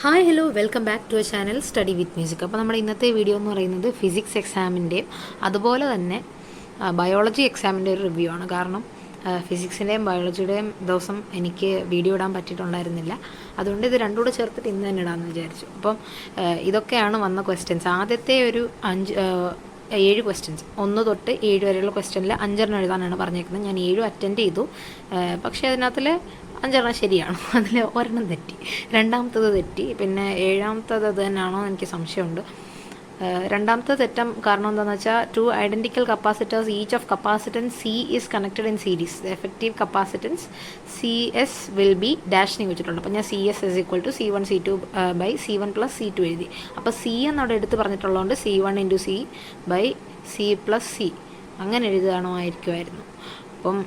Hi hello welcome back to a channel study with music. അപ്പോൾ നമ്മുടെ ഇന്നത്തെ video എന്ന് പറയുന്നത് ഫിസിക്സ് എക്സാമിൻ്റെയും അതുപോലെ തന്നെ ബയോളജി എക്സാമിൻ്റെ ഒരു റിവ്യൂ ആണ്. കാരണം ഫിസിക്സിൻ്റെയും ബയോളജിയുടെയും ദിവസം എനിക്ക് വീഡിയോ ഇടാൻ പറ്റിയിട്ടുണ്ടായിരുന്നില്ല. അതുകൊണ്ട് ഇത് രണ്ടും കൂടെ ചേർത്തിട്ട് ഇന്ന് തന്നെ ഇടാമെന്ന് വിചാരിച്ചു. അപ്പം ഇതൊക്കെയാണ് വന്ന ക്വസ്റ്റ്യൻസ്. ആദ്യത്തെ ഒരു 7 ക്വസ്റ്റ്യൻസ് 1 തൊട്ട് 7 വരെയുള്ള ക്വസ്റ്റ്യനിൽ 5 എഴുതാനാണ് പറഞ്ഞേക്കുന്നത്. ഞാൻ 7 അറ്റൻഡ് ചെയ്തു. പക്ഷേ അതിനകത്തിൽ 5 ശരിയാണ്, അതിൽ ഒരെണ്ണം തെറ്റി, രണ്ടാമത്തത് തെറ്റി, പിന്നെ 7ാമത്തത് അത് തന്നെയാണോ എനിക്ക് സംശയമുണ്ട്. രണ്ടാമത്തെ തെറ്റം കാരണം എന്താണെന്ന് വെച്ചാൽ 2 identical capacitors each of capacitance C is connected in series. The effective capacitance CS will be ഡാഷിന് വെച്ചിട്ടുണ്ട്. അപ്പോൾ ഞാൻ CS = C1 C2 C1 + C2 എഴുതി. അപ്പോൾ C എന്നവിടെ എടുത്ത് പറഞ്ഞിട്ടുള്ളതുകൊണ്ട് C1 × C/C + C അങ്ങനെ എഴുതുകയാണോ ആയിരിക്കുമായിരുന്നു. അപ്പം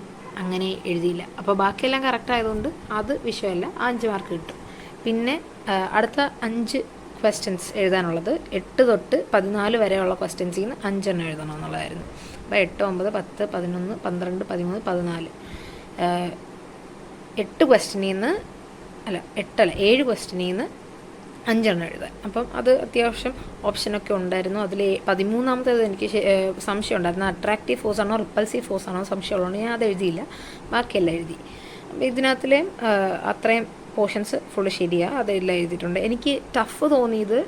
അങ്ങനെ എഴുതിയില്ല. അപ്പോൾ ബാക്കിയെല്ലാം കറക്റ്റ് ആയതുകൊണ്ട് അത് വിഷയമല്ല, 5 മാർക്ക് കിട്ടും. പിന്നെ അടുത്ത 5 ക്വസ്റ്റ്യൻസ് എഴുതാനുള്ളത് 8 തൊട്ട് 14 വരെയുള്ള ക്വസ്റ്റ്യൻസിൽ നിന്ന് 5 എഴുതണം എന്നുള്ളതായിരുന്നു. അപ്പോൾ 8, 9, 10, 11, 12, 13, 14 7 ക്വസ്റ്റ്യനിൽ നിന്ന് 7 ക്വസ്റ്റ്യനിൽ നിന്ന് 5 എഴുതാൻ. അപ്പം അത് അത്യാവശ്യം ഓപ്ഷനൊക്കെ ഉണ്ടായിരുന്നു. അതിൽ 13ാമത്തേത് എനിക്ക് സംശയം ഉണ്ടായിരുന്നു. അട്രാക്റ്റീവ് ഫോഴ്സ് ആണോ റിപ്പൾസീവ് ഫോഴ്സ് ആണോ സംശയമുള്ളതുകൊണ്ട് ഞാൻ അത് എഴുതിയില്ല, ബാക്കിയെല്ലാം എഴുതി. അപ്പോൾ ഇതിനകത്തിലെ അത്രയും പോർഷൻസ് ഫുള്ള് ശരിയാണ്, അതെല്ലാം എഴുതിയിട്ടുണ്ട്. എനിക്ക് ടഫ് തോന്നിയത്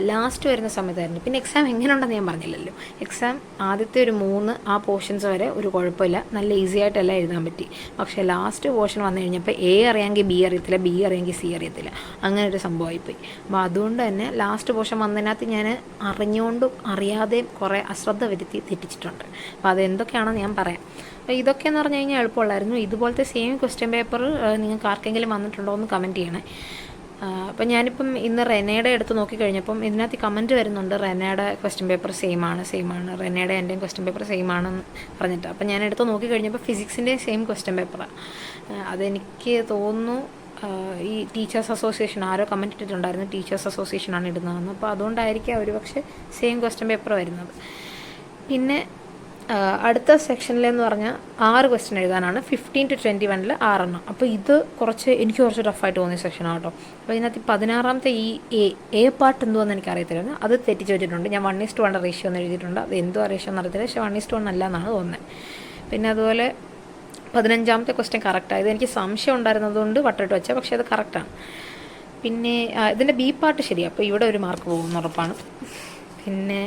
ലാസ്റ്റ് വരുന്ന സമയത്തായിരുന്നു. പിന്നെ എക്സാം എങ്ങനെ ഉണ്ടെന്ന് ഞാൻ പറഞ്ഞില്ലല്ലോ. എക്സാം ആദ്യത്തെ ഒരു 3 ആ പോർഷൻസ് വരെ ഒരു കുഴപ്പമില്ല, നല്ല ഈസി ആയിട്ടെല്ലാം എഴുതാൻ പറ്റി. പക്ഷേ ലാസ്റ്റ് പോർഷൻ വന്നു കഴിഞ്ഞപ്പോൾ A അറിയാമെങ്കിൽ B അറിയത്തില്ല, B അറിയാമെങ്കിൽ C അറിയത്തില്ല, അങ്ങനെ ഒരു സംഭവമായിപ്പോയി. അപ്പോൾ അതുകൊണ്ട് തന്നെ ലാസ്റ്റ് പോർഷൻ വന്നതിനകത്ത് ഞാൻ അറിഞ്ഞുകൊണ്ടും അറിയാതെയും കുറേ അശ്രദ്ധ വരുത്തി തെറ്റിച്ചിട്ടുണ്ട്. അപ്പോൾ അതെന്തൊക്കെയാണെന്ന് ഞാൻ പറയാം. അപ്പോൾ ഇതൊക്കെയെന്ന് പറഞ്ഞു കഴിഞ്ഞാൽ എളുപ്പമുള്ളായിരുന്നു. ഇതുപോലത്തെ സെയിം ക്വസ്റ്റ്യൻ പേപ്പർ നിങ്ങൾക്ക് ആർക്കെങ്കിലും വന്നിട്ടുണ്ടോ എന്ന് കമൻറ്റ് ചെയ്യണേ. അപ്പം ഞാനിപ്പം ഇന്ന് റെനയുടെ എടുത്ത് നോക്കിക്കഴിഞ്ഞപ്പം ഇതിനകത്ത് കമൻറ്റ് വരുന്നുണ്ട്, റെനയുടെ ക്വസ്റ്റ്യൻ പേപ്പർ സെയിം ആണ്, റെനയുടെ എൻ്റെയും ക്വസ്റ്റ്യൻ പേപ്പർ സെയിം ആണെന്ന് പറഞ്ഞിട്ട്. അപ്പം ഞാൻ എടുത്ത് നോക്കിക്കഴിഞ്ഞപ്പോൾ ഫിസിക്സിൻ്റെയും സെയിം ക്വസ്റ്റ്യൻ പേപ്പറാണ്. അതെനിക്ക് തോന്നുന്നു ഈ ടീച്ചേഴ്സ് അസോസിയേഷൻ ആരോ കമൻറ്റ് ഇട്ടിട്ടുണ്ടായിരുന്നു, ടീച്ചേഴ്സ് അസോസിയേഷനാണ് ഇടുന്നതെന്ന്. അപ്പോൾ അതുകൊണ്ടായിരിക്കും ഒരു പക്ഷേ സെയിം ക്വസ്റ്റ്യൻ പേപ്പർ വരുന്നത്. പിന്നെ അടുത്ത സെക്ഷനിലെന്ന് പറഞ്ഞാൽ 6 ക്വസ്റ്റ്യൻ എഴുതാനാണ്. 15 to 21 6 അപ്പോൾ ഇത് എനിക്ക് കുറച്ച് ടഫായിട്ട് തോന്നിയ സെക്ഷനാണ് കേട്ടോ. അപ്പോൾ ഇതിനകത്ത് 16ാമത്തെ ഈ എ പാർട്ട് എന്തുവെന്ന് എനിക്കറിയത്തില്ലായിരുന്നു, അത് തെറ്റിച്ച് വെച്ചിട്ടുണ്ട്. ഞാൻ 1:1 റേഷ്യോ എന്ന് എഴുതിയിട്ടുണ്ട്, അത് എന്തോ റേഷ്യോ എന്ന് അറിയത്തില്ല, പക്ഷേ 1:1 അല്ല എന്നാണ് തോന്നുന്നത്. പിന്നെ അതുപോലെ 15ാമത്തെ ക്വസ്റ്റ്യൻ കറക്റ്റായത് എനിക്ക് സംശയം ഉണ്ടായിരുന്നതുകൊണ്ട് വട്ടിട്ട് വെച്ചാൽ, പക്ഷേ അത് കറക്റ്റാണ്. പിന്നെ ഇതിൻ്റെ B പാർട്ട് ശരിയാണ്, അപ്പോൾ ഇവിടെ ഒരു മാർക്ക് പോകുമെന്ന് ഉറപ്പാണ്. പിന്നെ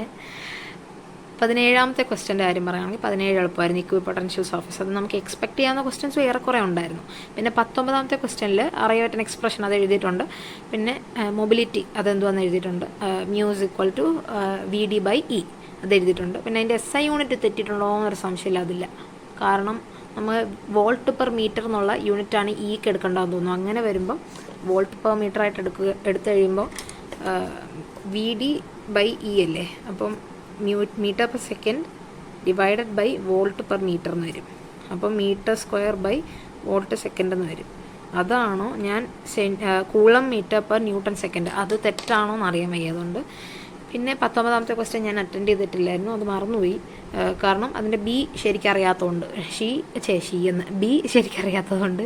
17ാമത്തെ ക്വസ്റ്റ്യൻ്റെ കാര്യം പറയുകയാണെങ്കിൽ 17 എളുപ്പമായിരുന്നു. ഇക്വിപൊട്ടൻഷ്യൽ സർഫേസ് അത് നമുക്ക് എക്സ്പെക്ട് ചെയ്യാവുന്ന ക്വസ്റ്റ്യൻസ് ഏറെക്കുറെ ഉണ്ടായിരുന്നു. പിന്നെ 19ാമത്തെ ക്വസ്റ്റ്യനിൽ അറിയാൻ എക്സ്പ്രഷൻ അത് എഴുതിയിട്ടുണ്ട്. പിന്നെ മൊബിലിറ്റി അതെന്തുവാന്ന് എഴുതിയിട്ടുണ്ട്, μ = VD/E അത് എഴുതിയിട്ടുണ്ട്. പിന്നെ അതിൻ്റെ SI യൂണിറ്റ് തെറ്റിയിട്ടുണ്ടോ എന്നൊരു സംശയമില്ല, അതില്ല. കാരണം നമ്മൾ വോൾട്ട് പെർ മീറ്റർ എന്നുള്ള യൂണിറ്റാണ് ഇക്ക് എടുക്കേണ്ടതെന്ന് തോന്നുന്നു. അങ്ങനെ വരുമ്പം വോൾട്ട് പെർ മീറ്റർ ആയിട്ട് എടുത്തു കഴിയുമ്പോൾ VD/E അല്ലേ, അപ്പം metre per second divided by volt per metre എന്ന് വരും. അപ്പം m²/വോൾട്ട് സെക്കൻഡ് എന്ന് വരും. അതാണോ ഞാൻ coulomb metre per newton second, അത് തെറ്റാണോ എന്ന് അറിയാൻ വയ്യാതുകൊണ്ട്. പിന്നെ 19ാമത്തെ ക്വസ്റ്റ്യൻ ഞാൻ അറ്റൻഡ് ചെയ്തിട്ടില്ലായിരുന്നു, അത് മറന്നുപോയി. കാരണം അതിൻ്റെ B ശരിക്കറിയാത്തതുകൊണ്ട് B ശരിക്കറിയാത്തതുകൊണ്ട്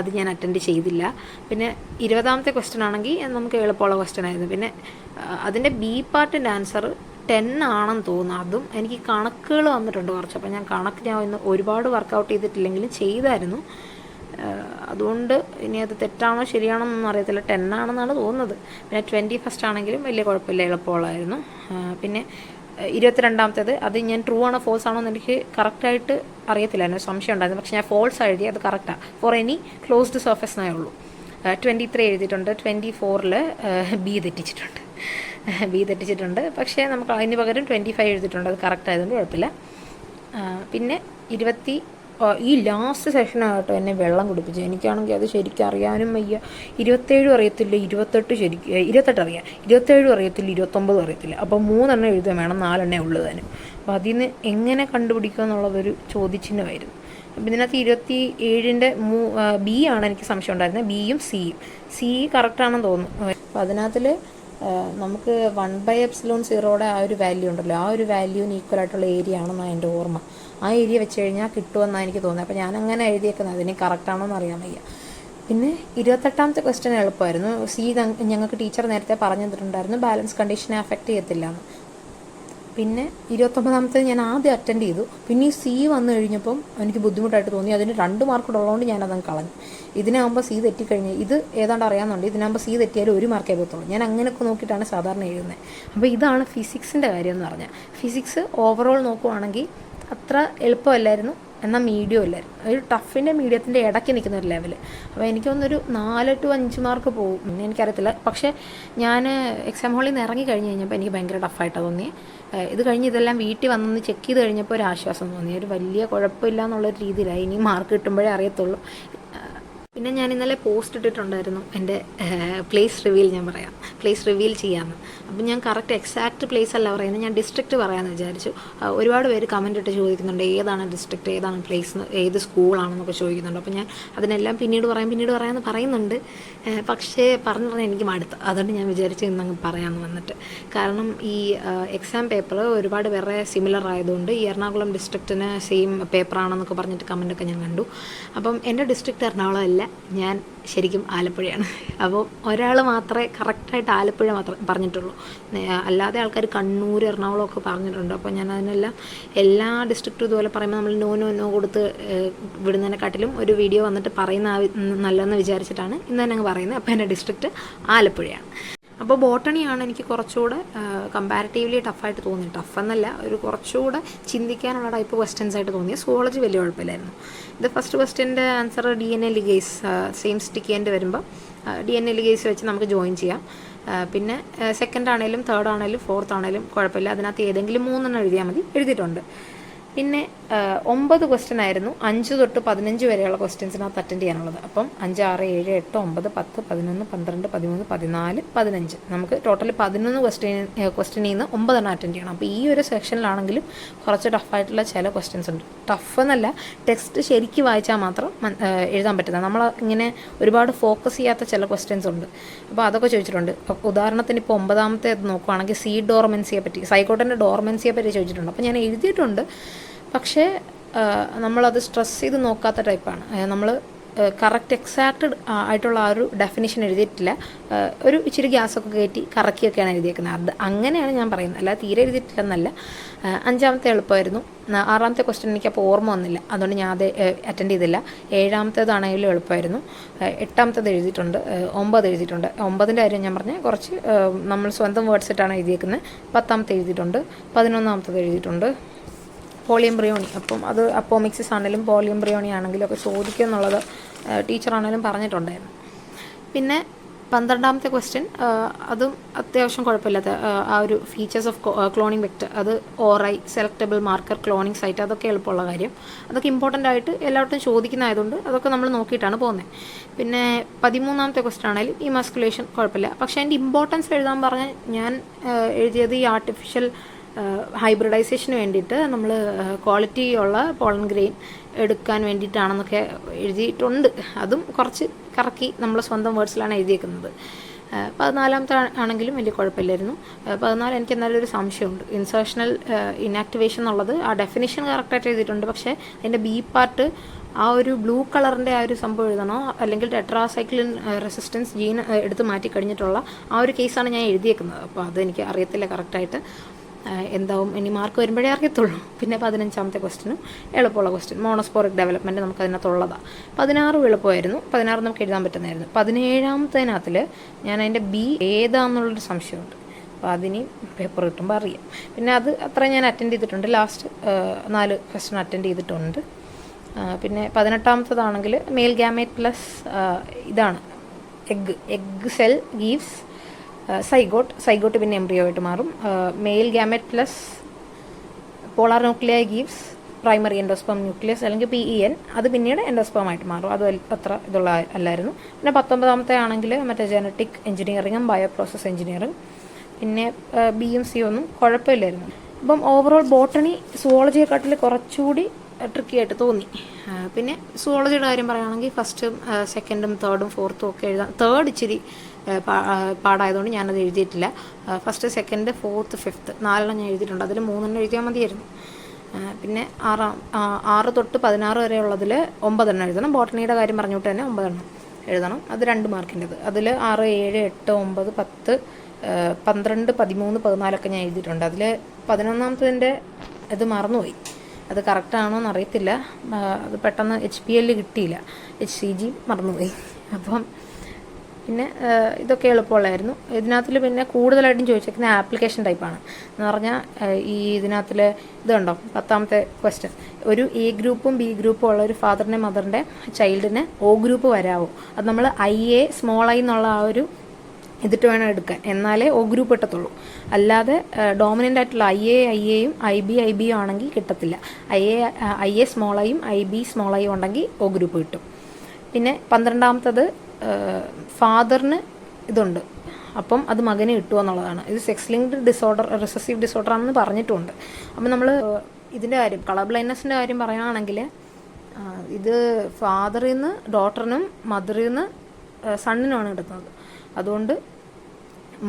അത് ഞാൻ അറ്റൻഡ് ചെയ്തില്ല. പിന്നെ 20ാമത്തെ ക്വസ്റ്റ്യൻ ആണെങ്കിൽ നമുക്ക് എളുപ്പമുള്ള ക്വസ്റ്റ്യൻ ആയിരുന്നു. പിന്നെ അതിൻ്റെ B പാർട്ടിൻ്റെ ആൻസർ 10 ആണെന്ന് തോന്നുന്നു. അതും എനിക്ക് കണക്കുകൾ വന്നിട്ടുണ്ട് കുറച്ച്. അപ്പോൾ ഞാൻ ഇന്ന് ഒരുപാട് വർക്കൗട്ട് ചെയ്തിട്ടില്ലെങ്കിലും ചെയ്തായിരുന്നു. അതുകൊണ്ട് ഇനി അത് തെറ്റാണോ ശരിയാണോ എന്നൊന്നും അറിയത്തില്ല, 10 ആണെന്നാണ് തോന്നുന്നത്. പിന്നെ 21st ആണെങ്കിലും വലിയ കുഴപ്പമില്ല, എളുപ്പമുള്ളായിരുന്നു. പിന്നെ 22ാമത്തേത് അത് ഞാൻ ട്രൂ ആണോ ഫോൾസ് ആണോ എന്ന് എനിക്ക് കറക്റ്റായിട്ട് അറിയത്തില്ല, അതിന് സംശയം ഉണ്ടായിരുന്നു. പക്ഷേ ഞാൻ ഫോൾസ് എഴുതി, അത് കറക്റ്റാണ്. ഫോർ എനി ക്ലോസ്ഡ് സർഫേസ് എന്നേ ഉള്ളൂ. 23 എഴുതിയിട്ടുണ്ട്. 24ൽ B തെറ്റിച്ചിട്ടുണ്ട്. പക്ഷേ നമുക്ക് അതിന് പകരം 25 എഴുതിയിട്ടുണ്ട്, അത് കറക്റ്റ് ആയതുകൊണ്ട് കുഴപ്പമില്ല. പിന്നെ ഈ ലാസ്റ്റ് സെഷനാകട്ടോ എന്നെ വെള്ളം കുടിപ്പിച്ചു. എനിക്കാണെങ്കിൽ അത് ശരിക്കും അറിയാനും വയ്യ. 27 അറിയത്തില്ല, 28 അറിയാം, 27 അറിയത്തില്ല, 29 അറിയത്തില്ല. അപ്പോൾ 3 എഴുതാൻ വേണം, 4 ഉള്ളൂ താനും. അപ്പോൾ അതിൽ നിന്ന് എങ്ങനെ കണ്ടുപിടിക്കുക എന്നുള്ളതൊരു ചോദ്യചിഹ്നമായിരുന്നു. അപ്പോൾ ഇതിനകത്ത് 27ൻ്റെ B ആണ് എനിക്ക് സംശയം ഉണ്ടായിരുന്നത്, Bയും Cയും. C കറക്റ്റാണെന്ന് തോന്നുന്നു. അപ്പോൾ അതിനകത്തിൽ നമുക്ക് 1/ε0യുടെ ആ ഒരു വാല്യൂ ഉണ്ടല്ലോ, ആ ഒരു വാല്യൂവിന് ഈക്വലായിട്ടുള്ള ഏരിയ ആണെന്നാണ് എൻ്റെ ഓർമ്മ. ആ ഏരിയ വെച്ച് കഴിഞ്ഞാൽ കിട്ടുമെന്നാണ് എനിക്ക് തോന്നുന്നത്. അപ്പോൾ ഞാനങ്ങനെ എഴുതിയേക്കുന്നത്, അതിന് കറക്റ്റാണോ എന്ന് അറിയാൻ വയ്യ. പിന്നെ 28ാമത്തെ ക്വസ്റ്റ്യൻ എളുപ്പമായിരുന്നു. സി ഞങ്ങൾക്ക് ടീച്ചർ നേരത്തെ പറഞ്ഞു തന്നിട്ടുണ്ടായിരുന്നു ബാലൻസ് കണ്ടീഷനെ അഫക്റ്റ് ചെയ്യത്തില്ല എന്ന്. പിന്നെ 29ാമത്തെ ഞാൻ ആദ്യം അറ്റൻഡ് ചെയ്തു. പിന്നെ ഈ സി വന്നു കഴിഞ്ഞപ്പം എനിക്ക് ബുദ്ധിമുട്ടായിട്ട് തോന്നി. അതിന് 2 മാർക്ക് ഉള്ളതുകൊണ്ട് ഞാനതങ്ങ് കളഞ്ഞു. ഇതിനാകുമ്പോൾ സി തെറ്റിക്കഴിഞ്ഞ് ഇത് ഏതാണ്ട് അറിയാമെന്നുണ്ട്. ഇതിനാകുമ്പോൾ സി തെറ്റിയാലും 1 മാർക്കേ പോകത്തുള്ളൂ. ഞാൻ അങ്ങനെയൊക്കെ നോക്കിയിട്ടാണ് സാധാരണ എഴുതുന്നത്. അപ്പോൾ ഇതാണ് ഫിസിക്സിൻ്റെ കാര്യം എന്ന് പറഞ്ഞാൽ. ഫിസിക്സ് ഓവറോൾ നോക്കുവാണെങ്കിൽ അത്ര എളുപ്പമല്ലായിരുന്നു, എന്നാൽ മീഡിയം അല്ലായിരുന്നു. ഒരു ടഫിൻ്റെ മീഡിയത്തിൻ്റെ ഇടയ്ക്ക് നിൽക്കുന്ന ഒരു ലെവൽ. അപ്പോൾ എനിക്കൊന്നൊരു 4 to 5 മാർക്ക് പോകും. പിന്നെ എനിക്കറിയത്തില്ല. പക്ഷേ ഞാൻ എക്സാം ഹാളിൽ നിന്ന് ഇറങ്ങി കഴിഞ്ഞ് കഴിഞ്ഞപ്പോൾ എനിക്ക് ഭയങ്കര ടഫായിട്ടാണ് തോന്നിയത്. ഇത് കഴിഞ്ഞ് ഇതെല്ലാം വീട്ടിൽ വന്നൊന്ന് ചെക്ക് ചെയ്ത് കഴിഞ്ഞപ്പോൾ ഒരു ആശ്വാസം തോന്നി. ഒരു വലിയ കുഴപ്പമില്ല എന്നുള്ളൊരു രീതിയിലായി. ഇനി മാർക്ക് കിട്ടുമ്പോഴേ അറിയത്തുള്ളൂ. പിന്നെ ഞാൻ ഇന്നലെ പോസ്റ്റ് ഇട്ടിട്ടുണ്ടായിരുന്നു എൻ്റെ പ്ലേസ് റിവീൽ. ഞാൻ പറയാം പ്ലേസ് റിവീൽ ചെയ്യാമെന്ന്. അപ്പം ഞാൻ കറക്റ്റ് എക്സാക്റ്റ് പ്ലേസ് അല്ല പറയുന്നത്, ഞാൻ ഡിസ്ട്രിക്റ്റ് പറയാമെന്ന് വിചാരിച്ചു. ഒരുപാട് പേര് കമൻ്റ് ഇട്ട് ചോദിക്കുന്നുണ്ട് ഏതാണ് ഡിസ്ട്രിക്റ്റ്, ഏതാണ് പ്ലേസ്, ഏത് സ്കൂളാണെന്നൊക്കെ ചോദിക്കുന്നുണ്ട്. അപ്പോൾ ഞാൻ അതിനെല്ലാം പിന്നീട് പറയാമെന്ന് പറയുന്നുണ്ട്. പക്ഷേ പറഞ്ഞാൽ എനിക്ക് മടുത്തു. അതുകൊണ്ട് ഞാൻ വിചാരിച്ചു ഇന്നങ്ങ് പറയാമെന്ന് വന്നിട്ട്. കാരണം ഈ എക്സാം പേപ്പർ ഒരുപാട് പേരുടെ സിമിലർ ആയതുകൊണ്ട് ഈ എറണാകുളം ഡിസ്ട്രിക്റ്റിന് സെയിം പേപ്പറാണെന്നൊക്കെ പറഞ്ഞിട്ട് കമൻ്റൊക്കെ ഞാൻ കണ്ടു. അപ്പം എൻ്റെ ഡിസ്ട്രിക്റ്റ് എറണാകുളം അല്ല, ഞാൻ ശരിക്കും ആലപ്പുഴയാണ്. അപ്പോൾ ഒരാൾ മാത്രമേ കറക്റ്റായിട്ട് ആലപ്പുഴ മാത്രം പറഞ്ഞിട്ടുള്ളൂ. അല്ലാതെ ആൾക്കാർ കണ്ണൂർ, എറണാകുളം ഒക്കെ പറഞ്ഞിട്ടുണ്ട്. അപ്പോൾ ഞാൻ അതിനെല്ലാം എല്ലാ ഡിസ്ട്രിക്റ്റും ഇതുപോലെ പറയുമ്പോൾ നമ്മൾ നോ കൊടുത്ത് വിടുന്നതിനെക്കാട്ടിലും ഒരു വീഡിയോ വന്നിട്ട് പറയുന്ന നല്ലതെന്ന് വിചാരിച്ചിട്ടാണ് ഇന്ന് തന്നെ അങ്ങ് പറയുന്നത്. അപ്പോൾ എൻ്റെ ഡിസ്ട്രിക്റ്റ് ആലപ്പുഴയാണ്. അപ്പോൾ ബോട്ടണിയാണ് എനിക്ക് കുറച്ചുകൂടെ കമ്പാരിറ്റീവ്ലി ടഫായിട്ട് തോന്നിയത്. ടഫെന്നല്ല, ഒരു കുറച്ചുകൂടെ ചിന്തിക്കാനുള്ള ടൈപ്പ് ക്വസ്റ്റ്യൻസ് ആയിട്ട് തോന്നിയത്. സുവോളജി വലിയ കുഴപ്പമില്ലായിരുന്നു. ഇത് ഫസ്റ്റ് ക്വസ്റ്റ്യൻ്റെ answer DNA ligase same stick ചെയ്യേണ്ടി വരുമ്പോൾ DNA ലിഗേസ് വെച്ച് നമുക്ക് ജോയിൻ ചെയ്യാം. പിന്നെ സെക്കൻഡ് ആണെങ്കിലും തേർഡ് ആണെങ്കിലും ഫോർത്ത് ആണെങ്കിലും കുഴപ്പമില്ല. അതിനകത്ത് ഏതെങ്കിലും 3 എഴുതിയാൽ മതി. എഴുതിയിട്ടുണ്ട്. പിന്നെ 9 ക്വസ്റ്റ്യൻ ആയിരുന്നു 5 തൊട്ട് 15 വരെയുള്ള ക്വസ്റ്റ്യൻസിനകത്ത് അറ്റൻഡ് ചെയ്യാനുള്ളത്. അപ്പം 5, 6, 7, 8, 9, 10, 11, 12, 13, 14, 15 നമുക്ക് ടോട്ടൽ 11 ക്വസ്റ്റ്യനിൽ നിന്ന് 9 അറ്റൻഡ് ചെയ്യണം. അപ്പോൾ ഈ ഒരു സെക്ഷനിലാണെങ്കിലും കുറച്ച് ടഫായിട്ടുള്ള ചില ക്വസ്റ്റ്യൻസ് ഉണ്ട്. ടഫ് എന്നല്ല, ടെക്സ്റ്റ് ശരിക്കും വായിച്ചാൽ മാത്രം എഴുതാൻ പറ്റുന്നത്. നമ്മൾ ഇങ്ങനെ ഒരുപാട് ഫോക്കസ് ചെയ്യാത്ത ചില ക്വസ്റ്റ്യൻസ് ഉണ്ട്. അപ്പോൾ അതൊക്കെ ചോദിച്ചിട്ടുണ്ട്. ഉദാഹരണത്തിന് ഇപ്പോൾ 9ാമത്തെ നോക്കുകയാണെങ്കിൽ സീ ഡോർമെൻസിയെ പറ്റി, സൈക്കോട്ടിൻ്റെ ഡോർമെൻസിയെ പറ്റി ചോദിച്ചിട്ടുണ്ട്. അപ്പോൾ ഞാൻ എഴുതിയിട്ടുണ്ട്, പക്ഷേ നമ്മളത് സ്ട്രെസ് ചെയ്ത് നോക്കാത്ത ടൈപ്പാണ്. നമ്മൾ കറക്റ്റ് എക്സാക്റ്റ് ആയിട്ടുള്ള ആ ഒരു ഡെഫിനിഷൻ എഴുതിയിട്ടില്ല. ഒരു ഇച്ചിരി ഗ്യാസൊക്കെ കയറ്റി കറക്കിയൊക്കെയാണ് എഴുതിയേക്കുന്നത്. അത് അങ്ങനെയാണ് ഞാൻ പറയുന്നത്, അല്ലാതെ തീരെ എഴുതിയിട്ടില്ലെന്നല്ല. 5ാമത്തെ എളുപ്പമായിരുന്നു. 6ാമത്തെ ക്വസ്റ്റ്യൻ എനിക്കപ്പോൾ ഓർമ്മ വന്നില്ല, അതുകൊണ്ട് ഞാൻ അത് അറ്റൻഡ് ചെയ്തില്ല. 7ാമത്തേതാണെങ്കിലും എളുപ്പമായിരുന്നു. 8ാമത്തേത് എഴുതിയിട്ടുണ്ട്. 9 എഴുതിയിട്ടുണ്ട്. 9ൻ്റെ കാര്യം ഞാൻ പറഞ്ഞത് കുറച്ച് നമ്മൾ സ്വന്തം വേർഡ്സ് ഇട്ടാണ് എഴുതിയേക്കുന്നത്. 10ാമത്തെ എഴുതിയിട്ടുണ്ട്. 11ാമത്തേത് എഴുതിയിട്ടുണ്ട്. പോളിയംബ്രിയോണി, അപ്പം അത് അപ്പോമിക്സിസ് ആണെങ്കിലും പോളിയംബ്രിയോണി ആണെങ്കിലും ഒക്കെ ചോദിക്കും എന്നുള്ളത് ടീച്ചറാണെങ്കിലും പറഞ്ഞിട്ടുണ്ടായിരുന്നു. പിന്നെ 12ാമത്തെ ക്വസ്റ്റ്യൻ അതും അത്യാവശ്യം കുഴപ്പമില്ലാത്ത ആ ഒരു ഫീച്ചേഴ്സ് ഓഫ് ക്ലോണിംഗ് വെക്റ്റർ, അത് ORI, selectable marker, cloning site, അതൊക്കെ എളുപ്പമുള്ള കാര്യം. അതൊക്കെ ഇമ്പോർട്ടൻ്റ് ആയിട്ട് എല്ലായിടത്തും ചോദിക്കുന്നതായതുകൊണ്ട് അതൊക്കെ നമ്മൾ നോക്കിയിട്ടാണ് പോകുന്നത്. പിന്നെ 13ാമത്തെ ക്വസ്റ്റ്യൻ ആണെങ്കിലും ഈ മസ്കുലേഷൻ കുഴപ്പമില്ല. പക്ഷേ അതിൻ്റെ ഇമ്പോർട്ടൻസ് എഴുതാൻ പറഞ്ഞാൽ ഞാൻ എഴുതിയത് ഈ ആർട്ടിഫിഷ്യൽ ഹൈബ്രിഡൈസേഷന് വേണ്ടിയിട്ട് നമ്മൾ ക്വാളിറ്റി ഉള്ള പോളൻ ഗ്രെയിൻ എടുക്കാൻ വേണ്ടിയിട്ടാണെന്നൊക്കെ എഴുതിയിട്ടുണ്ട്. അതും കുറച്ച് കറക്കി നമ്മൾ സ്വന്തം വേർഡ്സിലാണ് എഴുതിയേക്കുന്നത്. 14ാമത്തെ ആണെങ്കിലും വലിയ കുഴപ്പമില്ലായിരുന്നു. 14 എനിക്ക് എന്നാലും ഒരു സംശയമുണ്ട്. ഇൻസേർഷണൽ ഇനാക്ടിവേഷൻ എന്നുള്ളത് ആ ഡെഫിനിഷൻ കറക്റ്റായിട്ട് എഴുതിയിട്ടുണ്ട്. പക്ഷേ അതിൻ്റെ ബി പാർട്ട് ആ ഒരു ബ്ലൂ കളറിൻ്റെ ആ ഒരു സംഭവം എഴുതണോ, അല്ലെങ്കിൽ ടെട്രാസൈക്ലിൻ റെസിസ്റ്റൻസ് ജീൻ എടുത്ത് മാറ്റി കഴിഞ്ഞിട്ടുള്ള ആ ഒരു കേസാണ് ഞാൻ എഴുതിയേക്കുന്നത്. അപ്പോൾ അതെനിക്ക് അറിയത്തില്ല കറക്റ്റായിട്ട് എന്താവും, ഇനി മാർക്ക് വരുമ്പോഴേ അറിയത്തുള്ളൂ. പിന്നെ 15ാമത്തെ ക്വസ്റ്റ്യനും എളുപ്പമുള്ള ക്വസ്റ്റ്യൻ, മോണോസ്പോറിക് ഡെവലപ്മെൻറ്റ് നമുക്ക് അതിനകത്തുള്ളതാണ്. 16 എളുപ്പമായിരുന്നു. 16 നമുക്ക് എഴുതാൻ പറ്റുന്നതായിരുന്നു. 17ാമത്തേനകത്തിൽ ഞാൻ അതിൻ്റെ ബി ഏതാണെന്നുള്ളൊരു സംശയമുണ്ട്. അപ്പോൾ അതിന് പേപ്പർ കിട്ടുമ്പോൾ അറിയാം. പിന്നെ അത് അത്ര ഞാൻ അറ്റൻഡ് ചെയ്തിട്ടുണ്ട്. ലാസ്റ്റ് 4 ക്വസ്റ്റ്യൻ അറ്റൻഡ് ചെയ്തിട്ടുണ്ട്. പിന്നെ 18ാമത്തേതാണെങ്കിൽ മെയിൽ ഗാമേറ്റ് പ്ലസ് ഇതാണ് എഗ് സെൽ ഗീവ്സ് സൈഗോട്ട് പിന്നെ എംബ്രിയോ ആയിട്ട് മാറും. Mail gamut plus polar nuclear gives primary endosperm nucleus അല്ലെങ്കിൽ PEN, അത് പിന്നീട് എൻഡോസ്പേം ആയിട്ട് മാറും. അത് അത്ര ഇതുള്ള അല്ലായിരുന്നു. പിന്നെ 19ാമത്തെ ആണെങ്കിൽ മറ്റേ ജനറ്റിക് എഞ്ചിനീയറിങ്ങും ബയോ പ്രോസസ് എഞ്ചിനീയറിങ്. പിന്നെ BM C ഒന്നും കുഴപ്പമില്ലായിരുന്നു. അപ്പം ഓവറോൾ ബോട്ടണി സുവോളജിയെക്കാട്ടിൽ കുറച്ചുകൂടി ട്രിക്കി ആയിട്ട് തോന്നി. പിന്നെ സുവോളജിയുടെ കാര്യം പറയുകയാണെങ്കിൽ ഫസ്റ്റും സെക്കൻഡും തേർഡും ഫോർത്തും ഒക്കെ എഴുതാം. തേർഡ് ഇച്ചിരി പാടായതുകൊണ്ട് ഞാനത് എഴുതിയിട്ടില്ല. ഫസ്റ്റ്, സെക്കൻഡ്, ഫോർത്ത്, ഫിഫ്ത്ത് 4 ഞാൻ എഴുതിയിട്ടുണ്ട്. അതിൽ 3 എഴുതിയാൽ മതിയായിരുന്നു. പിന്നെ 6 തൊട്ട് 16 വരെ ഉള്ളതിൽ 9 എഴുതണം. ബോട്ടണിയുടെ കാര്യം പറഞ്ഞുകൊണ്ട് തന്നെ 9. എഴുതണം. അത് 2 മാർക്കിൻ്റെത്. അതിൽ 6, 7, 8, 9, 10, 12, 13, 14 ഞാൻ എഴുതിയിട്ടുണ്ട്. അതിൽ 11ാമത്തതിൻ്റെ ഇത് മറന്നുപോയി. അത് കറക്റ്റാണോ എന്നറിയത്തില്ല. അത് പെട്ടെന്ന് HPL കിട്ടിയില്ല, HCG മറന്നുപോയി. അപ്പം പിന്നെ ഇതൊക്കെ എളുപ്പമുള്ളായിരുന്നു. ഇതിനകത്തിൽ പിന്നെ കൂടുതലായിട്ടും ചോദിച്ചേക്കുന്ന ആപ്ലിക്കേഷൻ ടൈപ്പാണ് എന്ന് പറഞ്ഞാൽ ഇതിനകത്തിൽ ഇതുണ്ടോ 10ാമത്തെ ക്വസ്റ്റ്യൻ, ഒരു A ഗ്രൂപ്പും B ഗ്രൂപ്പും ഉള്ള ഒരു ഫാദറിൻ്റെ മദറിൻ്റെ ചൈൽഡിന് O ഗ്രൂപ്പ് വരാമോ? അത് നമ്മൾ IA സ്മോൾ I എന്നുള്ള ആ ഒരു ഇതിട്ട് വേണം എടുക്കാൻ, എന്നാലേ O ഗ്രൂപ്പ് കിട്ടത്തുള്ളൂ. അല്ലാതെ ഡോമിനൻ്റ് ആയിട്ടുള്ള IAയും IB ആണെങ്കിൽ കിട്ടത്തില്ല. IA സ്മോൾ Iയും IB സ്മോൾ I ഉണ്ടെങ്കിൽ O ഗ്രൂപ്പ് കിട്ടും. പിന്നെ 12ാമത്തത് ഫാദറിന് ഇതുണ്ട്, അപ്പം അത് മകന് കിട്ടുമോ എന്നുള്ളതാണ്. ഇത് sex linked disorder, recessive disorder ആണെന്ന് പറഞ്ഞിട്ടുണ്ട്. അപ്പം നമ്മൾ ഇതിൻ്റെ കാര്യം, കളർ ബ്ലൈൻഡ്നെസ്സിൻ്റെ കാര്യം പറയുകയാണെങ്കിൽ ഇത് ഫാദറിൽ നിന്ന് ഡോട്ടറിനും മദറിൽ നിന്ന് സണ്ണിനുമാണ് കിട്ടുന്നത്. അതുകൊണ്ട്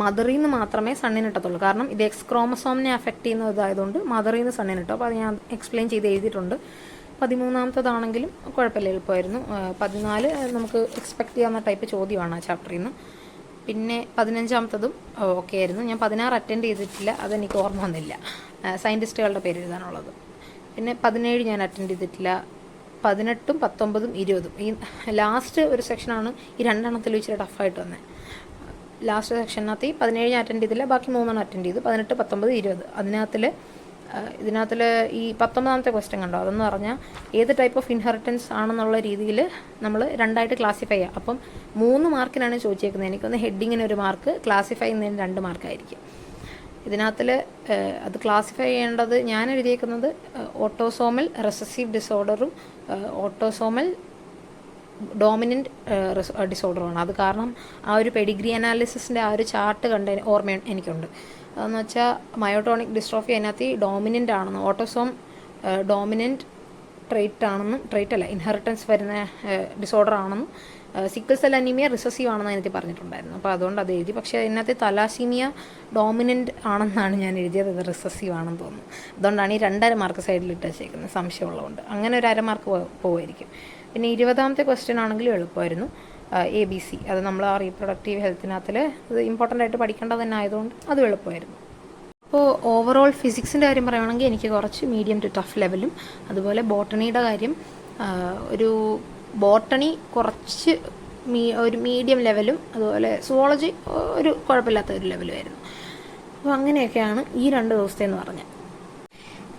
മദറിൽ നിന്ന് മാത്രമേ സണ്ണിന് കിട്ടത്തുള്ളൂ. കാരണം ഇത് X ക്രോമസോമിനെ അഫക്റ്റ് ചെയ്യുന്ന ഇതായതുകൊണ്ട് മദറിൽ നിന്ന് സണ്ണിന് കിട്ടും. അപ്പോൾ അത് ഞാൻ എക്സ്പ്ലെയിൻ ചെയ്ത് എഴുതിയിട്ടുണ്ട്. 13ാമത്തതാണെങ്കിലും കുഴപ്പമില്ല, എളുപ്പമായിരുന്നു. 14 നമുക്ക് എക്സ്പെക്റ്റ് ചെയ്യാവുന്ന ടൈപ്പ് ചോദ്യമാണ് ആ ചാപ്റ്ററിൽ നിന്ന്. പിന്നെ 15ാമത്തതും ഓക്കെ ആയിരുന്നു. ഞാൻ 16 അറ്റൻഡ് ചെയ്തിട്ടില്ല, അതെനിക്ക് ഓർമ്മ വന്നില്ല, സയൻറ്റിസ്റ്റുകളുടെ പേര് എഴുതാനുള്ളത്. പിന്നെ 17 ഞാൻ അറ്റൻഡ് ചെയ്തിട്ടില്ല. 18, 19, 20 ഈ ലാസ്റ്റ് ഒരു സെക്ഷനാണ് ഈ 2 എണ്ണത്തിൽ ഇച്ചിരി ടഫായിട്ട് വന്നത്. ലാസ്റ്റ് സെക്ഷനകത്ത് ഈ 17 ഞാൻ അറ്റൻഡ് ചെയ്തില്ല, ബാക്കി 3 അറ്റൻഡ് ചെയ്തു. 18, 19, 20 ഇതിനകത്തിൽ ഈ 19ാമത്തെ ക്വസ്റ്റ്യൻ കണ്ടോ, അതെന്ന് പറഞ്ഞാൽ ഏത് ടൈപ്പ് ഓഫ് ഇൻഹെറിറ്റൻസ് ആണെന്നുള്ള രീതിയിൽ നമ്മൾ 2ആയിട്ട് ക്ലാസിഫൈ ചെയ്യാം. അപ്പം 3 മാർക്കിനാണ് ചോദിച്ചേക്കുന്നത്. എനിക്കൊന്ന് ഹെഡിങ്ങിന് 1 മാർക്ക്, ക്ലാസിഫൈ ചെയ്യുന്നതിന് 2 മാർക്കായിരിക്കും. ഇതിനകത്തിൽ അത് ക്ലാസിഫൈ ചെയ്യേണ്ടത് ഞാൻ എഴുതിയേക്കുന്നത് ഓട്ടോസോമൽ റിസസീവ് ഡിസോർഡറും ഓട്ടോസോമൽ ഡോമിനൻ്റ് ഡിസോർഡറുമാണ്. അത് കാരണം ആ ഒരു പെഡിഗ്രി അനാലിസിസിൻ്റെ ആ ഒരു ചാർട്ട് കണ്ട ഓർമ്മ എനിക്കുണ്ട്. അതെന്ന് വെച്ചാൽ മയോട്ടോണിക് ഡിസ്ട്രോഫി അതിനകത്ത് ഡോമിനൻ്റ് ആണെന്ന്, ഓട്ടോസോം ഡോമിനൻ്റ് ട്രൈറ്റ് അല്ല ഇൻഹെറിറ്റൻസ് വരുന്ന ഡിസോർഡർ ആണെന്നും, സിക്കിൾ സെൽ അനീമിയ റിസസീവ് ആണെന്ന് അതിനകത്ത് പറഞ്ഞിട്ടുണ്ടായിരുന്നു. അപ്പോൾ അതുകൊണ്ട് അത് എഴുതി. പക്ഷേ അതിനകത്ത് തലാസീമിയ ഡോമിനൻ്റ് ആണെന്നാണ് ഞാൻ എഴുതിയത്, ഇത് റിസസീവ് ആണെന്ന് തോന്നുന്നു. അതുകൊണ്ടാണ് ഈ 2.5 മാർക്ക് സൈഡിൽ ഇട്ട് വെച്ചേക്കുന്നത്, സംശയമുള്ളതുകൊണ്ട്. അങ്ങനെ ഒരു 1/2 മാർക്ക് പോകുമായിരിക്കും. പിന്നെ 20ാമത്തെ ക്വസ്റ്റ്യൻ ആണെങ്കിലും എളുപ്പമായിരുന്നു. ABC അത് നമ്മൾ ആ റീപ്രൊഡക്റ്റീവ് ഹെൽത്തിനകത്തിൽ ഇത് ഇമ്പോർട്ടൻ്റ് ആയിട്ട് പഠിക്കേണ്ടത് തന്നെ ആയതുകൊണ്ട് അത് എളുപ്പമായിരുന്നു. അപ്പോൾ ഓവറോൾ ഫിസിക്സിൻ്റെ കാര്യം പറയുകയാണെങ്കിൽ എനിക്ക് കുറച്ച് മീഡിയം ടു ടഫ് ലെവലും, അതുപോലെ ബോട്ടണിയുടെ കാര്യം ഒരു ബോട്ടണി കുറച്ച് ഒരു മീഡിയം ലെവലും, അതുപോലെ സുവോളജി ഒരു കുഴപ്പമില്ലാത്ത ഒരു ലെവലുമായിരുന്നു. അപ്പോൾ അങ്ങനെയൊക്കെയാണ് ഈ 2 ദിവസത്തെ എന്ന് പറഞ്ഞാൽ.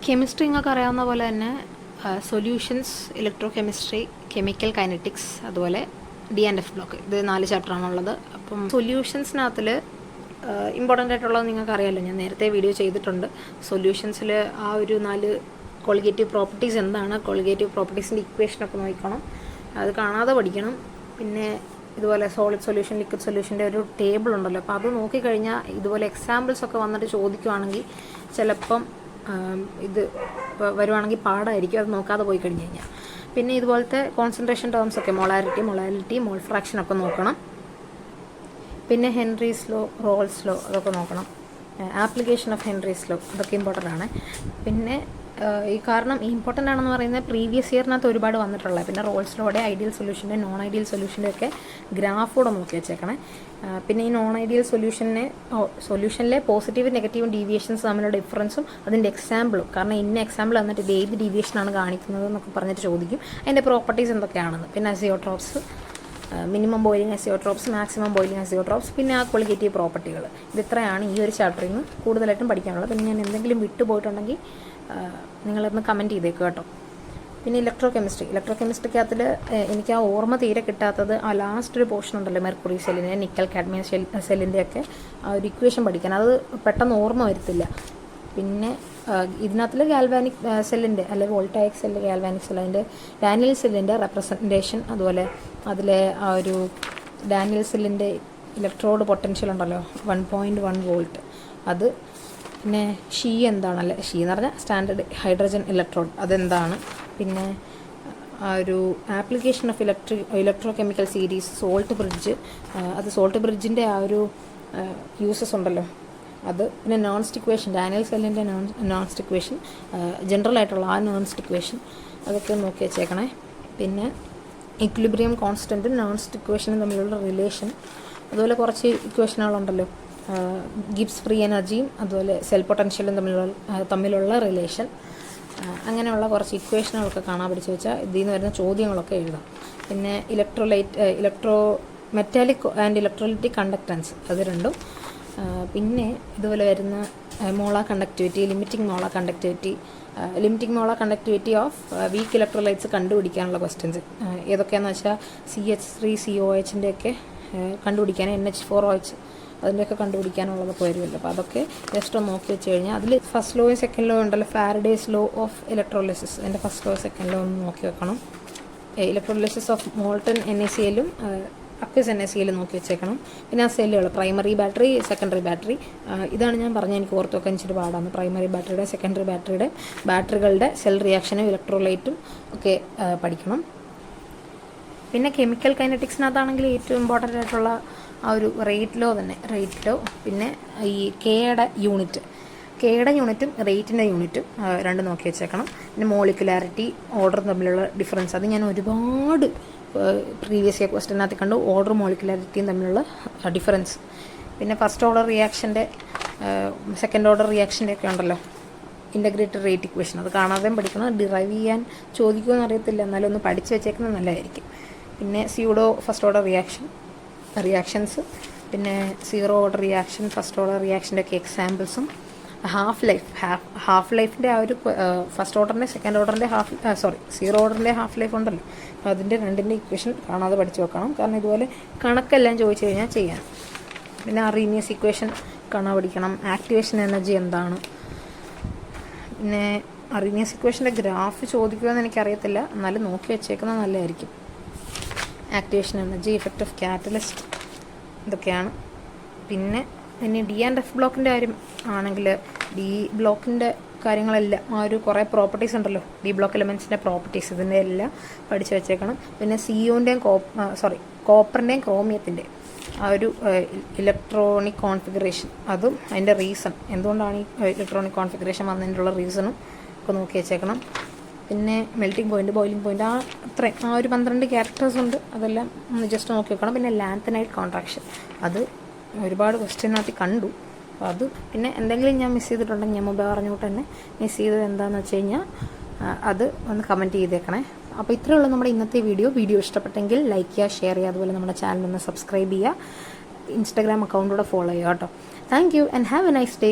കെമിസ്ട്രി നിങ്ങൾക്ക് അറിയാവുന്ന പോലെ തന്നെ solutions, electro chemistry, chemical kinetics, അതുപോലെ D&F ബ്ലോക്ക്, ഇത് 4 ചാപ്റ്ററാണുള്ളത്. അപ്പം സൊല്യൂഷൻസിനകത്തിൽ ഇമ്പോർട്ടൻ്റ് ആയിട്ടുള്ളത് നിങ്ങൾക്ക് അറിയാമല്ലോ, ഞാൻ നേരത്തെ വീഡിയോ ചെയ്തിട്ടുണ്ട്. സൊല്യൂഷൻസിൽ ആ ഒരു 4 കോളിഗേറ്റീവ് പ്രോപ്പർട്ടീസ് എന്താണ്, കോളിഗേറ്റീവ് പ്രോപ്പർട്ടീസിൻ്റെ ഇക്വേഷനൊക്കെ നോക്കണം, അത് കാണാതെ പഠിക്കണം. പിന്നെ ഇതുപോലെ സോളിഡ് സൊല്യൂഷൻ, ലിക്വിഡ് സൊല്യൂഷൻ്റെ ഒരു ടേബിൾ ഉണ്ടല്ലോ, അപ്പോൾ അത് നോക്കിക്കഴിഞ്ഞാൽ ഇതുപോലെ എക്സാമ്പിൾസൊക്കെ വന്നിട്ട് ചോദിക്കുവാണെങ്കിൽ ചിലപ്പം ഇത് വരുവാണെങ്കിൽ പാടായിരിക്കും, അത് നോക്കാതെ പോയി കഴിഞ്ഞ് കഴിഞ്ഞാൽ. പിന്നെ ഇതുപോലത്തെ കോൺസെൻട്രേഷൻ ടേംസ് ഒക്കെ മൊളാലിറ്റി, മോൾ ഫ്രാക്ഷൻ ഒക്കെ നോക്കണം. പിന്നെ ഹെൻറീസ് ലോ, റോൾസ് ലോ അതൊക്കെ നോക്കണം. ആപ്ലിക്കേഷൻ ഓഫ് ഹെൻറീസ് ലോ അതൊക്കെ ഇമ്പോർട്ടൻ്റ് ആണ്. പിന്നെ ഈ കാരണം ഇമ്പോർട്ടൻ്റ് ആണെന്ന് പറയുന്നത് പ്രീവിയസ് ഇയറിനകത്ത് ഒരുപാട് വന്നിട്ടുള്ളത്. പിന്നെ റോൾസ് ലോയുടെ ഐഡിയൽ സൊല്യൂഷൻ്റെ നോൺ ഐഡിയൽ സൊല്യൂഷൻ്റെ ഒക്കെ ഗ്രാഫോടെ നോക്കി വെച്ചേക്കണേ. പിന്നെ ഈ നോൺ ഐഡിയൽ സൊല്യൂഷനിലെ പോസിറ്റീവ് നെഗറ്റീവ് ഡീവിയേഷൻസ് തമ്മിലുള്ള ഡിഫറൻസും അതിൻ്റെ എക്സാമ്പിളും, കാരണം ഇന്ന എക്സാമ്പിൾ എന്നിട്ട് ഇത് ഏത് ഡീവിയേഷനാണ് കാണിക്കുന്നത് എന്നൊക്കെ പറഞ്ഞിട്ട് ചോദിക്കും, അതിൻ്റെ പ്രോപ്പർട്ടീസ് എന്തൊക്കെയാണെന്ന്. പിന്നെ azeotropes, minimum boiling azeotropes, maximum boiling azeotropes, പിന്നെ ആ ക്വാളിറ്റേറ്റീവ് പ്രോപ്പർട്ടികൾ. ഇതിത്രയാണ് ഈ ഒരു ചാപ്റ്ററിൽ നിന്ന് കൂടുതലായിട്ടും പഠിക്കാനുള്ളത്. പിന്നെ ഞാൻ എന്തെങ്കിലും വിട്ടുപോയിട്ടുണ്ടെങ്കിൽ നിങ്ങളൊന്ന് കമൻറ്റ് ചെയ്തേക്കുക കേട്ടോ. പിന്നെ ഇലക്ട്രോ കെമിസ്ട്രിക്കകത്തിൽ എനിക്ക് ആ ഓർമ്മ തീരെ കിട്ടാത്തത് ആ ലാസ്റ്റ് ഒരു പോർഷൻ ഉണ്ടല്ലോ, മെർക്കുറി സെല്ലിൻ്റെ, നിക്കൽ കാഡ്മിയം സെല്ലിൻ്റെയൊക്കെ ആ ഒരു ഇക്വേഷൻ പഠിക്കാൻ, അത് പെട്ടെന്ന് ഓർമ്മ വരത്തില്ല. പിന്നെ ഇതിനകത്തിൽ ഗാൽവാനിക് സെല്ലിൻ്റെ അല്ലെങ്കിൽ വോൾട്ടായിക് സെല്ല്, ഗാൽവാനിക് സെല്ല്, അതിൻ്റെ ഡാനിയൽ സെല്ലിൻ്റെ റെപ്രസെൻറ്റേഷൻ, അതുപോലെ അതിലെ ആ ഒരു ഡാനിയൽ സെല്ലിൻ്റെ ഇലക്ട്രോഡ് പൊട്ടൻഷ്യൽ ഉണ്ടല്ലോ 1.1 വോൾട്ട്, അത്. പിന്നെ ഷീ എന്താണല്ലേ, ഷീ എന്ന് പറഞ്ഞാൽ സ്റ്റാൻഡേർഡ് ഹൈഡ്രജൻ ഇലക്ട്രോഡ്, അതെന്താണ്. പിന്നെ ആ ഒരു application of electro chemical series, salt bridge, അത് സോൾട്ട് ബ്രിഡ്ജിൻ്റെ ആ ഒരു യൂസസ് ഉണ്ടല്ലോ അത്. പിന്നെ നോൺ സ്റ്റിക്വേഷൻ, ഡാനിയൽ സെല്ലിൻ്റെ നോൺ സ്റ്റിക്വേഷൻ, ജനറൽ ആയിട്ടുള്ള ആ നോൺ സ്റ്റിക്വേഷൻ, അതൊക്കെ നോക്കി വെച്ചേക്കണേ. പിന്നെ ഇക്വിലിബ്രിയം കോൺസ്റ്റൻറ്റും നോൺസ്റ്റ് ഇക്വേഷനും തമ്മിലുള്ള റിലേഷൻ, അതുപോലെ കുറച്ച് ഇക്വേഷനുകളുണ്ടല്ലോ, ഗിബ്സ് ഫ്രീ എനർജിയും അതുപോലെ സെൽ പൊട്ടൻഷ്യലും തമ്മിലുള്ള റിലേഷൻ, അങ്ങനെയുള്ള കുറച്ച് ഇക്വേഷനുകളൊക്കെ കാണാൻ പഠിച്ചു വെച്ചാൽ ഇതിൽ നിന്ന് വരുന്ന ചോദ്യങ്ങളൊക്കെ എഴുതാം. പിന്നെ മെറ്റാലിക് ആൻഡ് ഇലക്ട്രോലൈറ്റിക് കണ്ടക്ടൻസ് അത് രണ്ടും, പിന്നെ ഇതുപോലെ വരുന്ന molar conductivity, limiting molar conductivity of weak electrolytes കണ്ടുപിടിക്കാനുള്ള ക്വസ്റ്റ്യൻസ് ഏതൊക്കെയാണെന്ന് വെച്ചാൽ CH3COHൻ്റെയൊക്കെ കണ്ടുപിടിക്കാൻ, NH4OH അതിൻ്റെയൊക്കെ കണ്ടുപിടിക്കാനുള്ളതൊക്കെ വരുമല്ലോ. അപ്പോൾ അതൊക്കെ ജസ്റ്റ് ഒന്ന് നോക്കി വെച്ച് കഴിഞ്ഞാൽ അതിൽ ഫസ്റ്റ് ലോയും സെക്കൻഡ് ലോ ഉണ്ടല്ലോ, ഫാരഡേസ് ലോ ഓഫ് ഇലക്ട്രോലിസിസ്, അതിൻ്റെ ഫസ്റ്റ് ലോ സെക്കൻഡ് ലോ ഒന്ന് നോക്കി വെക്കണം. ഇലക്ട്രോലിസിസ് ഓഫ് മോൾട്ടൺ NaClഉം അക്വസ് NaCl നോക്കി വെച്ചേക്കണം. പിന്നെ ആ സെല്ലുകൾ, പ്രൈമറി ബാറ്ററി, സെക്കൻഡറി ബാറ്ററി, ഇതാണ് ഞാൻ പറഞ്ഞത് എനിക്ക് ഓർത്ത് വെക്കാൻ ഇച്ചിരി പാടാണ്. പ്രൈമറി ബാറ്ററിയുടെ, സെക്കൻഡറി ബാറ്ററികളുടെ സെൽ റിയാക്ഷനും ഇലക്ട്രോലൈറ്റും ഒക്കെ പഠിക്കണം. പിന്നെ കെമിക്കൽ കൈനറ്റിക്സിനകത്താണെങ്കിൽ ഏറ്റവും ഇമ്പോർട്ടൻ്റ് ആയിട്ടുള്ള ആ ഒരു റേറ്റ് ലോ, പിന്നെ ഈ കെയുടെ യൂണിറ്റും റേറ്റിൻ്റെ യൂണിറ്റും രണ്ടും നോക്കി വെച്ചേക്കണം. പിന്നെ മോളിക്കുലാരിറ്റി, ഓർഡർ തമ്മിലുള്ള ഡിഫറൻസ്, അത് ഞാൻ ഒരുപാട് പ്രീവിയസ് ഇയർ ക്വസ്റ്റ്യനകത്ത് കണ്ടു, ഓർഡർ മോളിക്കുലാരിറ്റിയും തമ്മിലുള്ള ഡിഫറൻസ്. പിന്നെ ഫസ്റ്റ് ഓർഡർ റിയാക്ഷൻ്റെ, സെക്കൻഡ് ഓർഡർ റിയാക്ഷൻ്റെ ഒക്കെ ഉണ്ടല്ലോ, ഇൻ്റഗ്രേറ്റഡ് റേറ്റ് ഇക്വേഷൻ, അത് കാണാതെയും പഠിക്കണം. ഡിറൈവ് ചെയ്യാൻ ചോദിക്കുമെന്ന് അറിയത്തില്ല, എന്നാലും ഒന്ന് പഠിച്ച് വെച്ചേക്കുന്നത് നല്ലതായിരിക്കും. പിന്നെ സ്യൂഡോ ഫസ്റ്റ് ഓർഡർ റിയാക്ഷൻസ്, പിന്നെ zero order reaction, first order റിയാക്ഷൻ്റെ ഒക്കെ എക്സാമ്പിൾസും, ഹാഫ് ലൈഫിൻ്റെ ആ ഒരു ഫസ്റ്റ് ഓർഡറിൻ്റെ, സെക്കൻഡ് ഓർഡറിൻ്റെ സീറോ ഓർഡറിൻ്റെ ഹാഫ് ലൈഫ് ഉണ്ടല്ലോ, അതിൻ്റെ രണ്ടിൻ്റെ ഇക്വേഷൻ കാണാതെ പഠിച്ച് വെക്കണം. കാരണം ഇതുപോലെ കണക്കെല്ലാം ചോദിച്ചു കഴിഞ്ഞാൽ ചെയ്യാൻ. പിന്നെ അറീനിയസ് ഇക്വേഷൻ കാണാൻ പഠിക്കണം. ആക്ടിവേഷൻ എനർജി എന്താണ്, പിന്നെ അറീനിയസ് ഇക്വേഷൻ്റെ ഗ്രാഫ് ചോദിക്കുമെന്ന് എനിക്കറിയത്തില്ല, എന്നാലും നോക്കി വെച്ചേക്കുന്നത് നല്ലതായിരിക്കും. Activation energy, effect of catalyst, ഇതൊക്കെയാണ്. പിന്നെ ഇനി ഡി ആൻഡ് എഫ് ബ്ലോക്കിൻ്റെ കാര്യം ആണെങ്കിൽ, ഡി ബ്ലോക്കിൻ്റെ കാര്യങ്ങളെല്ലാം ആ ഒരു കുറേ പ്രോപ്പർട്ടീസ് ഉണ്ടല്ലോ, ഡി ബ്ലോക്ക് എലമെൻറ്റ്സിൻ്റെ പ്രോപ്പർട്ടീസ്, ഇതിൻ്റെ എല്ലാം പഠിച്ച് വെച്ചേക്കണം. പിന്നെ സിയുൻ്റെയും കോപ്പറിൻ്റെയും ക്രോമിയത്തിൻ്റെ ആ ഒരു ഇലക്ട്രോണിക് കോൺഫിഗറേഷൻ, അതും അതിൻ്റെ റീസൺ, എന്തുകൊണ്ടാണ് ഈ ഇലക്ട്രോണിക് കോൺഫിഗറേഷൻ വന്നതിനുള്ള റീസണും ഒക്കെ നോക്കി വെച്ചേക്കണം. പിന്നെ മെൽറ്റിംഗ് പോയിൻറ്റ്, ബോയിലിംഗ് പോയിൻറ്റ്, ആ ഒരു 12 ക്യാരക്ടേഴ്സ് ഉണ്ട്, അതെല്ലാം ഒന്ന് ജസ്റ്റ് നോക്കി വെക്കണം. പിന്നെ ലാന്തനൈറ്റ് കോൺട്രാക്ഷൻ, അത് ഒരുപാട് ക്വസ്റ്റ്യനകത്ത് കണ്ടു. അപ്പോൾ അത് പിന്നെ എന്തെങ്കിലും ഞാൻ മിസ് ചെയ്തിട്ടുണ്ടെങ്കിൽ, ഞാൻ മുമ്പ് പറഞ്ഞുകൊണ്ട് തന്നെ മിസ് ചെയ്തത് എന്താണെന്ന് വെച്ച് കഴിഞ്ഞാൽ അത് ഒന്ന് കമൻറ്റ് ചെയ്തേക്കണേ. അപ്പോൾ ഇത്രയേ ഉള്ളൂ നമ്മുടെ ഇന്നത്തെ വീഡിയോ ഇഷ്ടപ്പെട്ടെങ്കിൽ ലൈക്ക് ചെയ്യുക, ഷെയർ ചെയ്യുക, അതുപോലെ നമ്മുടെ ചാനൽ ഒന്ന് സബ്സ്ക്രൈബ് ചെയ്യുക, ഇൻസ്റ്റാഗ്രാം അക്കൗണ്ടിലൂടെ ഫോളോ ചെയ്യുക കേട്ടോ. Thank you and have A nice day.